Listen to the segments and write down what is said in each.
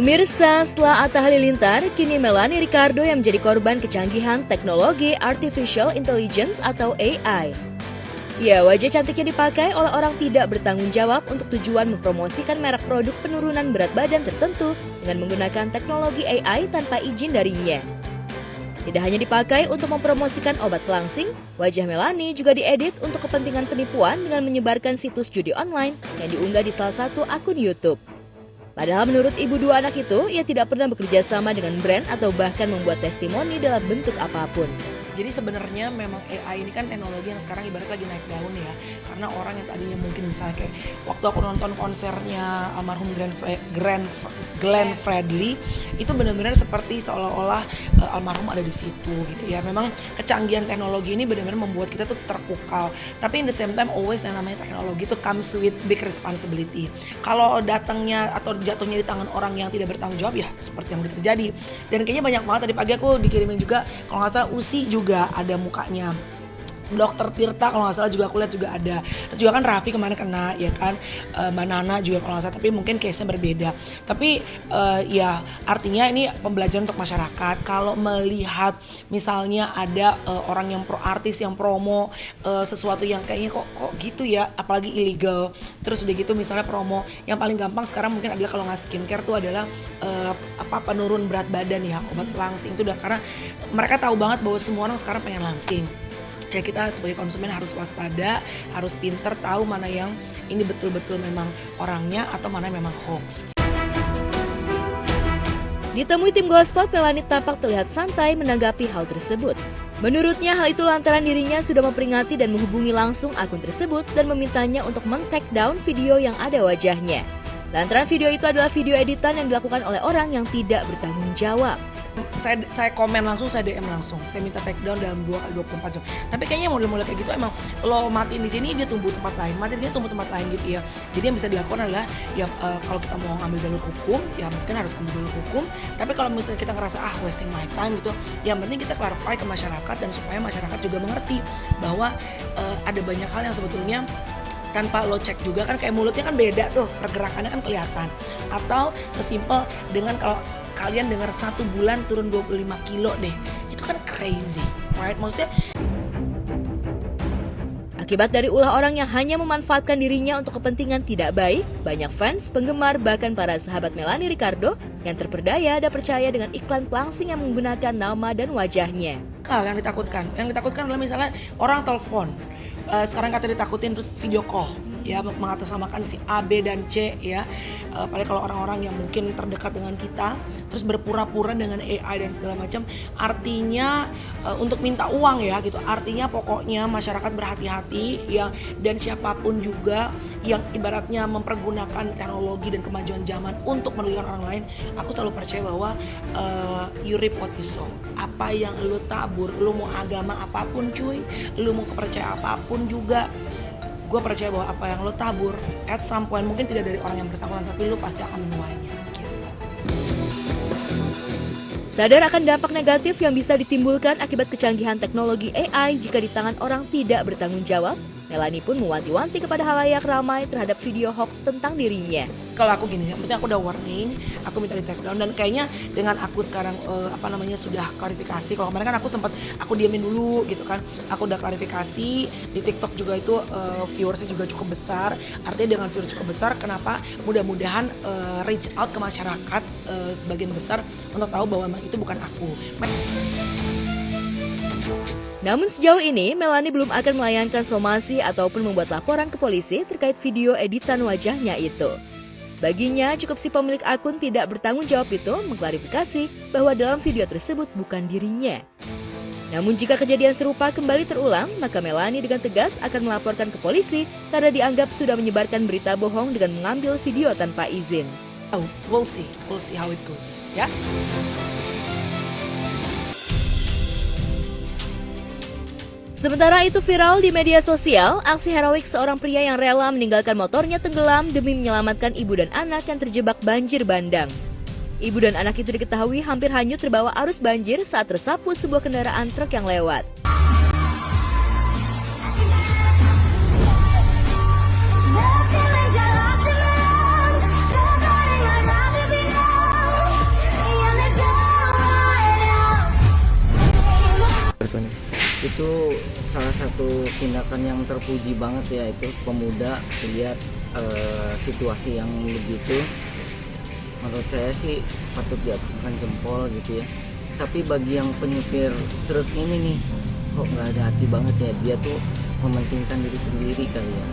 Pemirsa, setelah Atta Halilintar, kini Melanie Ricardo yang menjadi korban kecanggihan teknologi Artificial Intelligence atau AI. Ya, wajah cantiknya dipakai oleh orang tidak bertanggung jawab untuk tujuan mempromosikan merek produk penurunan berat badan tertentu dengan menggunakan teknologi AI tanpa izin darinya. Tidak hanya dipakai untuk mempromosikan obat pelangsing, wajah Melanie juga diedit untuk kepentingan penipuan dengan menyebarkan situs judi online yang diunggah di salah satu akun YouTube. Padahal menurut ibu dua anak itu, ia tidak pernah bekerja sama dengan brand atau bahkan membuat testimoni dalam bentuk apapun. Jadi sebenarnya memang AI ini kan teknologi yang sekarang ibarat lagi naik daun ya. Karena orang yang tadinya mungkin misalnya kayak waktu aku nonton konsernya almarhum Glenn Fredly, itu benar-benar seperti seolah-olah almarhum ada di situ gitu ya. Memang kecanggihan teknologi ini benar-benar membuat kita tuh terpukau. Tapi in the same time always yang namanya teknologi itu comes with big responsibility. Kalau datangnya atau jatuhnya di tangan orang yang tidak bertanggung jawab ya seperti yang udah terjadi. Dan kayaknya banyak banget tadi pagi aku dikirimin juga kalau nggak salah Usi juga ada mukanya, Dokter Tirta kalau nggak salah juga aku lihat juga ada, terus juga kan Raffi kemarin kena ya kan, Mbak Nana juga kalau nggak salah, tapi mungkin case-nya berbeda. Tapi ya artinya ini pembelajaran untuk masyarakat. Kalau melihat misalnya ada orang yang artis yang promo sesuatu yang kayaknya kok gitu ya, apalagi illegal, terus udah gitu misalnya promo yang paling gampang sekarang mungkin adalah kalau nggak skincare tuh adalah penurun berat badan ya, obat pelangsing itu udah, karena mereka tahu banget bahwa semua orang sekarang pengen langsing. Ya kita sebagai konsumen harus waspada, harus pinter tahu mana yang ini betul-betul memang orangnya atau mana yang memang hoax. Ditemui tim Gospot, Melanie tampak terlihat santai menanggapi hal tersebut. Menurutnya hal itu lantaran dirinya sudah memperingati dan menghubungi langsung akun tersebut dan memintanya untuk men-take down video yang ada wajahnya. Lantaran video itu adalah video editan yang dilakukan oleh orang yang tidak bertanggung jawab. Saya komen langsung, saya DM langsung, saya minta take down dalam 24 jam. Tapi kayaknya model-model kayak gitu emang lo matiin di sini dia tumbuh tempat lain, matiin di sini tumbuh tempat lain gitu ya. Jadi yang bisa dilakukan adalah ya kalau kita mau ngambil jalur hukum, ya mungkin harus ambil jalur hukum. Tapi kalau misalnya kita ngerasa wasting my time gitu, yang penting kita clarify ke masyarakat dan supaya masyarakat juga mengerti bahwa ada banyak hal yang sebetulnya tanpa lo cek juga kan, kayak mulutnya kan beda tuh, pergerakannya kan kelihatan. Atau sesimpel dengan kalau kalian dengar 1 bulan turun 25 kilo deh, itu kan crazy, right? Maksudnya akibat dari ulah orang yang hanya memanfaatkan dirinya untuk kepentingan tidak baik, banyak fans, penggemar, bahkan para sahabat Melanie Ricardo yang terperdaya dan percaya dengan iklan pelangsing yang menggunakan nama dan wajahnya. Yang ditakutkan adalah misalnya orang telepon, sekarang kata ditakutin terus video call, ya mengatasnamakan si A, B, dan C ya. Apalagi kalau orang-orang yang mungkin terdekat dengan kita terus berpura-pura dengan AI dan segala macam, artinya untuk minta uang ya gitu. Artinya pokoknya masyarakat berhati-hati ya, dan siapapun juga yang ibaratnya mempergunakan teknologi dan kemajuan zaman untuk merugikan orang lain, aku selalu percaya bahwa you reap what you sow. Apa yang lu tabur, lu mau agama apapun cuy, lu mau kepercayaan apapun juga, gue percaya bahwa apa yang lo tabur at some point mungkin tidak dari orang yang bersangkutan, tapi lo pasti akan menuainya gitu. Sadar akan dampak negatif yang bisa ditimbulkan akibat kecanggihan teknologi AI jika di tangan orang tidak bertanggung jawab, Melanie pun mewanti-wanti kepada halayak ramai terhadap video hoax tentang dirinya. Kalau aku gini, yang penting aku udah warning, aku minta di take down, dan kayaknya dengan aku sekarang sudah klarifikasi. Kalau kemarin kan aku diamin dulu gitu kan, aku udah klarifikasi di TikTok juga itu viewersnya juga cukup besar. Artinya dengan viewers cukup besar, kenapa mudah-mudahan reach out ke masyarakat sebagian besar untuk tahu bahwa memang itu bukan aku. Namun sejauh ini, Melanie belum akan melayangkan somasi ataupun membuat laporan ke polisi terkait video editan wajahnya itu. Baginya, cukup si pemilik akun tidak bertanggung jawab itu mengklarifikasi bahwa dalam video tersebut bukan dirinya. Namun jika kejadian serupa kembali terulang, maka Melanie dengan tegas akan melaporkan ke polisi karena dianggap sudah menyebarkan berita bohong dengan mengambil video tanpa izin. We'll see how it goes, ya. Sementara itu viral di media sosial, aksi heroik seorang pria yang rela meninggalkan motornya tenggelam demi menyelamatkan ibu dan anak yang terjebak banjir bandang. Ibu dan anak itu diketahui hampir hanyut terbawa arus banjir saat tersapu sebuah kendaraan truk yang lewat. Itu salah satu tindakan yang terpuji banget ya, itu pemuda lihat situasi yang begitu. Menurut saya sih patut diacungkan jempol gitu ya. Tapi bagi yang penyupir truk ini nih, kok nggak ada hati banget ya. Dia tuh mementingkan diri sendiri kali ya.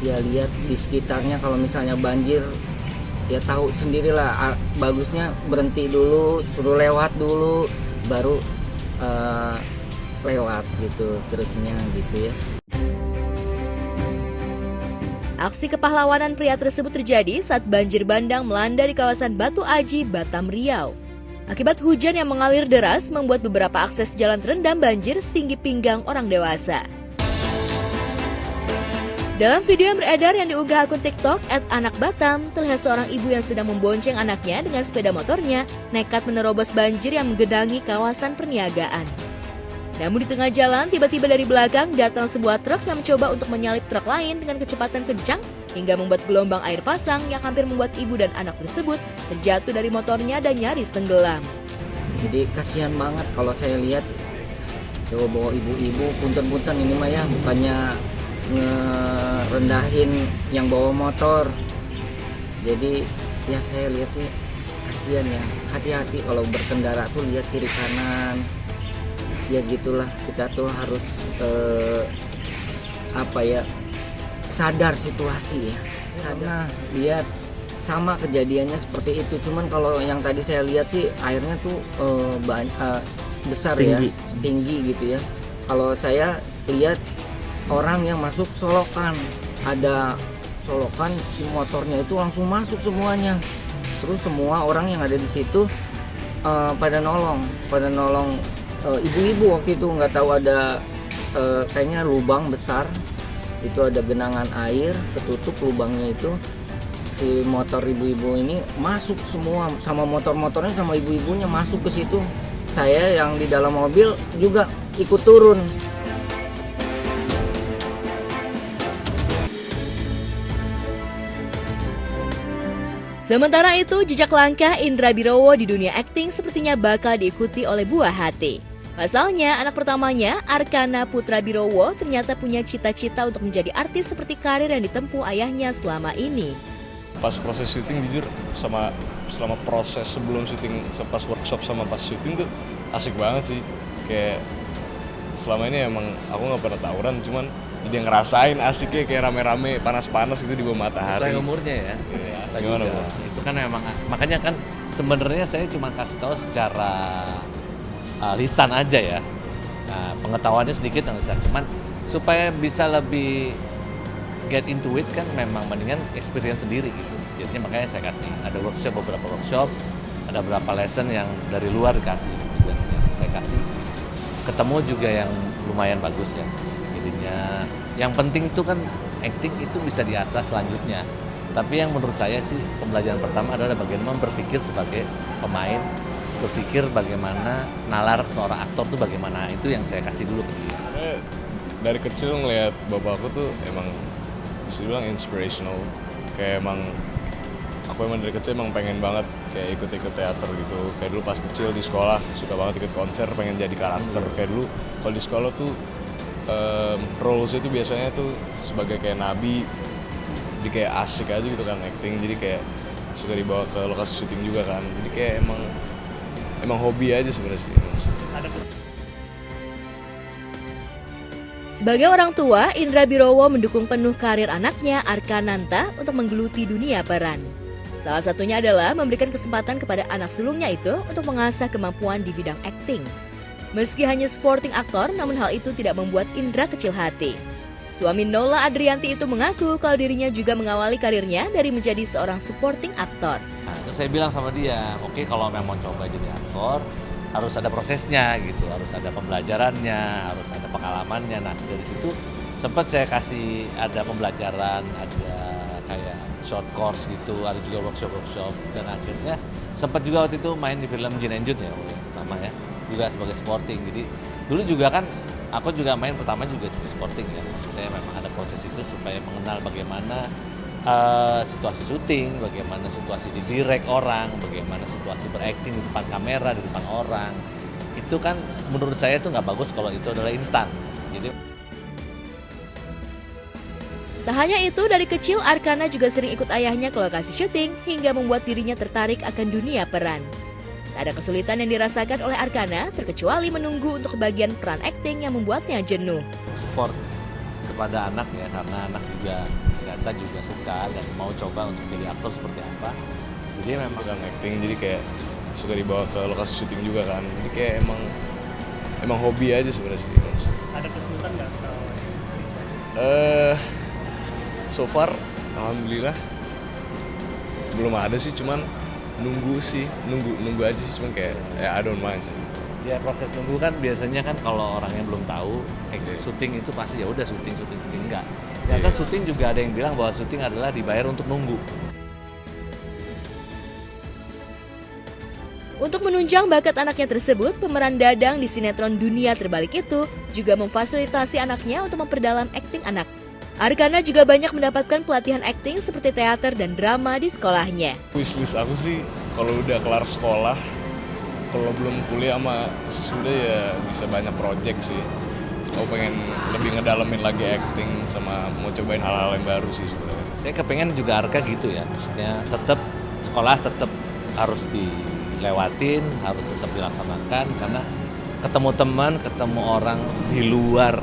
Ya lihat di sekitarnya, kalau misalnya banjir ya tahu sendirilah, bagusnya berhenti dulu, suruh lewat dulu, baru lewat gitu truknya gitu ya. Aksi kepahlawanan pria tersebut terjadi saat banjir bandang melanda di kawasan Batu Aji, Batam, Riau. Akibat hujan yang mengalir deras membuat beberapa akses jalan terendam banjir setinggi pinggang orang dewasa. Dalam video yang beredar yang diunggah akun TikTok @anakbatam, terlihat seorang ibu yang sedang membonceng anaknya dengan sepeda motornya nekat menerobos banjir yang menggenangi kawasan perniagaan. Namun di tengah jalan, tiba-tiba dari belakang datang sebuah truk yang mencoba untuk menyalip truk lain dengan kecepatan kencang hingga membuat gelombang air pasang yang hampir membuat ibu dan anak tersebut terjatuh dari motornya dan nyaris tenggelam. Jadi kasihan banget kalau saya lihat bawa ibu-ibu punten-punten ini mah ya, bukannya ngerendahin yang bawa motor. Jadi ya saya lihat sih kasihan ya. Hati-hati kalau berkendara tuh, lihat kiri kanan. Ya gitulah, kita tuh harus sadar situasi ya. Sadar. Lihat sama kejadiannya seperti itu. Cuman kalau yang tadi saya lihat sih airnya tuh besar, tinggi. Ya, tinggi gitu ya. Kalau saya lihat orang yang masuk solokan, ada solokan, si motornya itu langsung masuk semuanya. Terus semua orang yang ada di situ pada nolong ibu-ibu waktu itu. Nggak tahu ada kayaknya lubang besar, itu ada genangan air, ketutup lubangnya itu. Si motor ibu-ibu ini masuk semua, sama motor-motornya sama ibu-ibunya masuk ke situ. Saya yang di dalam mobil juga ikut turun. Sementara itu, jejak langkah Indra Birowo di dunia akting sepertinya bakal diikuti oleh buah hati. Pasalnya, anak pertamanya, Arkana Putra Birowo, ternyata punya cita-cita untuk menjadi artis seperti karir yang ditempuh ayahnya selama ini. Pas proses syuting, jujur selama proses sebelum syuting, pas workshop sama pas syuting tuh asik banget sih. Kayak selama ini emang aku nggak pernah tawuran, cuman jadi ngerasain asiknya kayak rame-rame, panas-panas itu di bawah matahari. Sesuai umurnya ya. Gimana, Bu? Itu kan memang, makanya kan sebenarnya saya cuma kasih tahu secara lisan aja ya. Nah, pengetahuannya sedikit yang lisan, cuman supaya bisa lebih get into it kan memang mendingan experience sendiri gitu. Jadinya makanya saya kasih ada beberapa workshop, ada beberapa lesson yang dari luar dikasih gitu, dan yang saya kasih ketemu juga yang lumayan bagus ya. Jadinya yang penting itu kan acting itu bisa diasah selanjutnya. Tapi yang menurut saya sih pembelajaran pertama adalah bagaimana berpikir sebagai pemain, berpikir bagaimana nalar seorang aktor tuh bagaimana, itu yang saya kasih dulu ke dia. Dari kecil ngelihat bapakku tuh emang bisa dibilang inspirational. Kayak aku emang dari kecil emang pengen banget kayak ikut-ikut teater gitu. Kayak dulu pas kecil di sekolah suka banget ikut konser, pengen jadi karakter. Kayak dulu kalau di sekolah tuh roles itu biasanya tuh sebagai kayak nabi, jadi kayak asik aja gitu kan acting. Jadi kayak suka dibawa ke lokasi syuting juga kan. Jadi kayak emang hobi aja sebenarnya sih. Sebagai orang tua, Indra Birowo mendukung penuh karir anaknya Arkananta untuk menggeluti dunia peran. Salah satunya adalah memberikan kesempatan kepada anak sulungnya itu untuk mengasah kemampuan di bidang akting. Meski hanya supporting aktor, namun hal itu tidak membuat Indra kecil hati. Suami Nola Adrianti itu mengaku kalau dirinya juga mengawali karirnya dari menjadi seorang supporting aktor. Nah, terus saya bilang sama dia, oke, kalau memang mau coba jadi aktor, harus ada prosesnya gitu, harus ada pembelajarannya, harus ada pengalamannya. Nah, dari situ sempat saya kasih ada pembelajaran, ada kayak short course gitu, ada juga workshop, dan akhirnya sempat juga waktu itu main di film Jin and Jun ya, pertama ya, juga sebagai sporting. Jadi dulu juga kan aku juga main pertama juga sebagai sporting ya, maksudnya memang ada proses itu supaya mengenal bagaimana situasi syuting, bagaimana situasi di direct orang, bagaimana situasi berakting di depan kamera, di depan orang. itu kan menurut saya itu nggak bagus kalau itu adalah instan. Jadi Tak hanya itu, dari kecil Arkana juga sering ikut ayahnya ke lokasi syuting hingga membuat dirinya tertarik akan dunia peran. Tak ada kesulitan yang dirasakan oleh Arkana terkecuali menunggu untuk kebagian peran akting yang membuatnya jenuh. support kepada anak ya, karena anak juga ternyata juga suka dan mau coba untuk jadi aktor seperti apa. Jadi memang Bukan acting, jadi kayak suka dibawa ke lokasi syuting juga kan. Jadi kayak emang hobi aja sebenarnya sih. Ada kesulitan nggak? So far, alhamdulillah belum ada sih, cuman nunggu aja sih, cuman kayak I don't mind sih. ya proses nunggu kan biasanya kan kalau orang yang belum tahu syuting itu pasti ya udah syuting enggak. Ternyata syuting juga ada yang bilang bahwa syuting adalah dibayar untuk nunggu. Untuk menunjang bakat anaknya tersebut, pemeran Dadang di sinetron Dunia Terbalik itu juga memfasilitasi anaknya untuk memperdalam akting anak. Arkana juga banyak mendapatkan pelatihan akting seperti teater dan drama di sekolahnya. Wishlist aku sih kalau udah kelar sekolah, kalau belum kuliah sama sesudah ya bisa banyak project sih. Aku pengen lebih ngedalamin lagi acting sama mau cobain hal-hal yang baru sih sebenarnya. Saya kepengen juga Arka gitu ya, maksudnya tetap sekolah tetap harus dilewatin, harus tetap dilaksanakan karena ketemu teman, ketemu orang di luar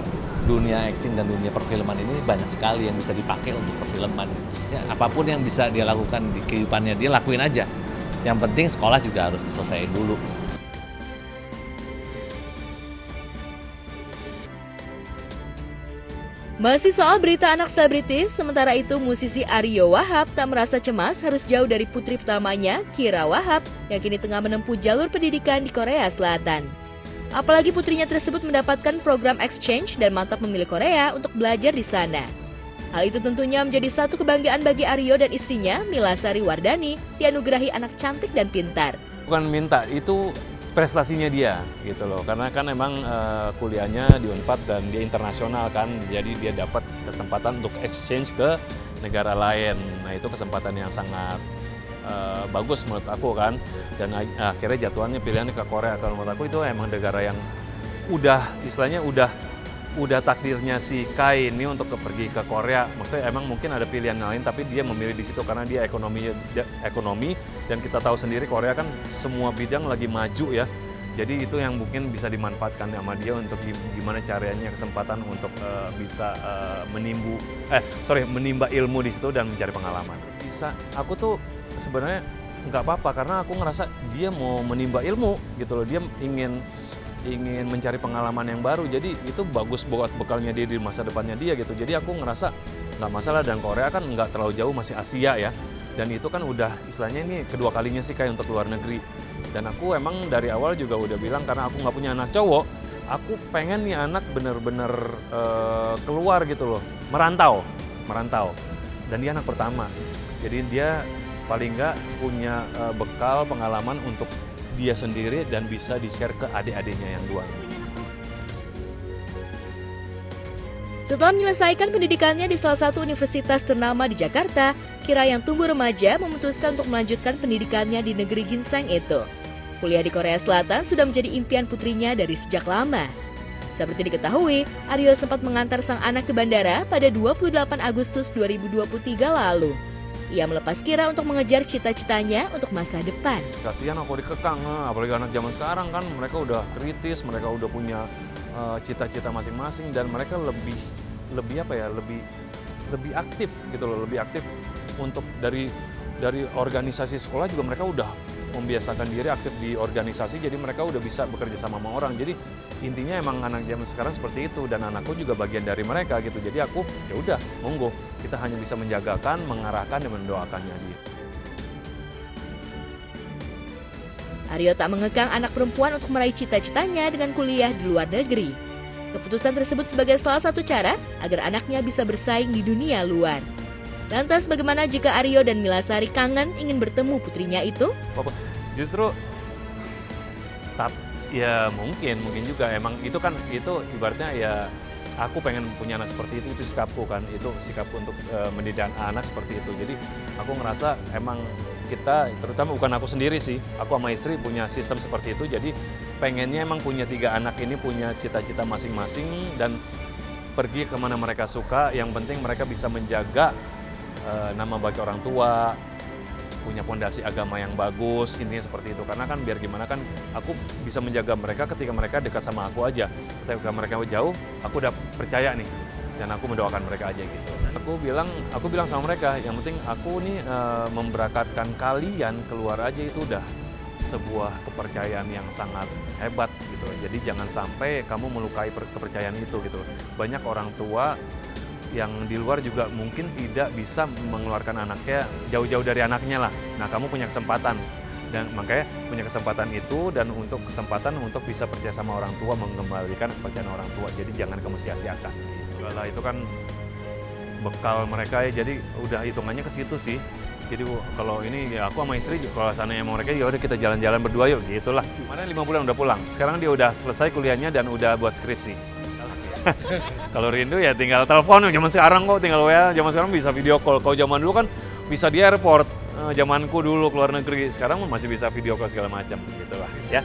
dunia akting dan dunia perfilman ini banyak sekali yang bisa dipakai untuk perfilman. Maksudnya apapun yang bisa dia lakukan di kehidupannya dia lakuin aja. Yang penting sekolah juga harus diselesaikan dulu. Masih soal berita anak selebritis, sementara itu musisi Ario Wahab tak merasa cemas harus jauh dari putri pertamanya, Kira Wahab, yang kini tengah menempuh jalur pendidikan di Korea Selatan. Apalagi putrinya tersebut mendapatkan program exchange dan mantap memilih Korea untuk belajar di sana. Hal itu tentunya menjadi satu kebanggaan bagi Ario dan istrinya, Mila Sari Wardani, dianugerahi anak cantik dan pintar. Bukan minta, itu prestasinya dia gitu loh. Karena kan emang kuliahnya di Unpad dan dia internasional kan, jadi dia dapat kesempatan untuk exchange ke negara lain. Nah itu kesempatan yang sangat bagus menurut aku kan, dan akhirnya jatuhannya pilihannya ke Korea. Kalau menurut aku itu emang negara yang udah istilahnya udah takdirnya si Kai ini untuk pergi ke Korea. Maksudnya emang mungkin ada pilihan lain tapi dia memilih di situ karena dia ekonomi dan kita tahu sendiri Korea kan semua bidang lagi maju ya. Jadi itu yang mungkin bisa dimanfaatkan sama dia untuk gimana caranya kesempatan untuk bisa menimba ilmu di situ dan mencari pengalaman. Bisa, aku tuh sebenarnya nggak apa-apa karena aku ngerasa dia mau menimba ilmu gitu loh, dia ingin mencari pengalaman yang baru, jadi itu bagus buat bekalnya dia di masa depannya dia gitu. Jadi aku ngerasa nggak masalah, dan Korea kan nggak terlalu jauh, masih Asia ya, dan itu kan udah istilahnya ini kedua kalinya sih kayak untuk luar negeri. Dan aku emang dari awal juga udah bilang karena aku nggak punya anak cowok, aku pengen nih anak bener-bener keluar gitu loh, merantau, dan dia anak pertama, jadi dia paling nggak punya bekal pengalaman untuk dia sendiri dan bisa di-share ke adik-adiknya yang dua. Setelah menyelesaikan pendidikannya di salah satu universitas ternama di Jakarta, Kira yang tumbuh remaja memutuskan untuk melanjutkan pendidikannya di negeri ginseng itu. Kuliah di Korea Selatan sudah menjadi impian putrinya dari sejak lama. Seperti diketahui, Aryo sempat mengantar sang anak ke bandara pada 28 Agustus 2023 lalu. Ia melepas Kira untuk mengejar cita-citanya untuk masa depan. Kasihan aku dikekang, apalagi anak zaman sekarang kan mereka udah kritis, mereka udah punya cita-cita masing-masing dan mereka lebih aktif gitu loh, lebih aktif untuk dari organisasi sekolah juga mereka udah membiasakan diri aktif di organisasi, jadi mereka udah bisa bekerja sama orang. Jadi intinya emang anak zaman sekarang seperti itu, dan anakku juga bagian dari mereka gitu. Jadi aku ya udah monggo, kita hanya bisa menjagakan, mengarahkan dan mendoakannya dia. Aryo tak mengekang anak perempuan untuk meraih cita-citanya dengan kuliah di luar negeri. Keputusan tersebut sebagai salah satu cara agar anaknya bisa bersaing di dunia luar. Lantas bagaimana jika Aryo dan Mila Sari kangen ingin bertemu putrinya itu? Justru ya mungkin juga emang itu ibaratnya ya aku pengen punya anak seperti itu sikapku kan, itu sikapku untuk mendidik anak seperti itu. Jadi aku ngerasa emang kita, terutama bukan aku sendiri sih, aku sama istri punya sistem seperti itu, jadi pengennya emang punya 3 anak ini punya cita-cita masing-masing dan pergi kemana mereka suka. Yang penting mereka bisa menjaga nama baik orang tua, punya fondasi agama yang bagus, intinya seperti itu. Karena kan biar gimana kan aku bisa menjaga mereka ketika mereka dekat sama aku aja. Ketika mereka jauh, aku udah percaya nih dan aku mendoakan mereka aja gitu. Aku bilang sama mereka, yang penting aku nih memberangkatkan kalian keluar aja itu udah sebuah kepercayaan yang sangat hebat gitu. Jadi jangan sampai kamu melukai kepercayaan itu gitu. Banyak orang tua yang di luar juga mungkin tidak bisa mengeluarkan anaknya jauh-jauh dari anaknya lah. Nah, kamu punya kesempatan dan makanya punya kesempatan itu dan kesempatan untuk bisa percaya sama orang tua, mengembalikan kepercayaan orang tua. Jadi jangan kamu sia-siakan. Gitu. Lah itu kan bekal mereka ya. Jadi udah hitungannya ke situ sih. Jadi kalau ini ya aku sama istri kalau seandainya mau mereka ya udah kita jalan-jalan berdua yuk gitulah. Kemarin 5 bulan udah pulang. Sekarang dia udah selesai kuliahnya dan udah buat skripsi. Kalau rindu ya tinggal telepon, zaman sekarang kok tinggal WA, zaman sekarang bisa video call. Kalau zaman dulu kan bisa di airport, zamanku dulu keluar negeri, sekarang masih bisa video call segala macam gitulah ya.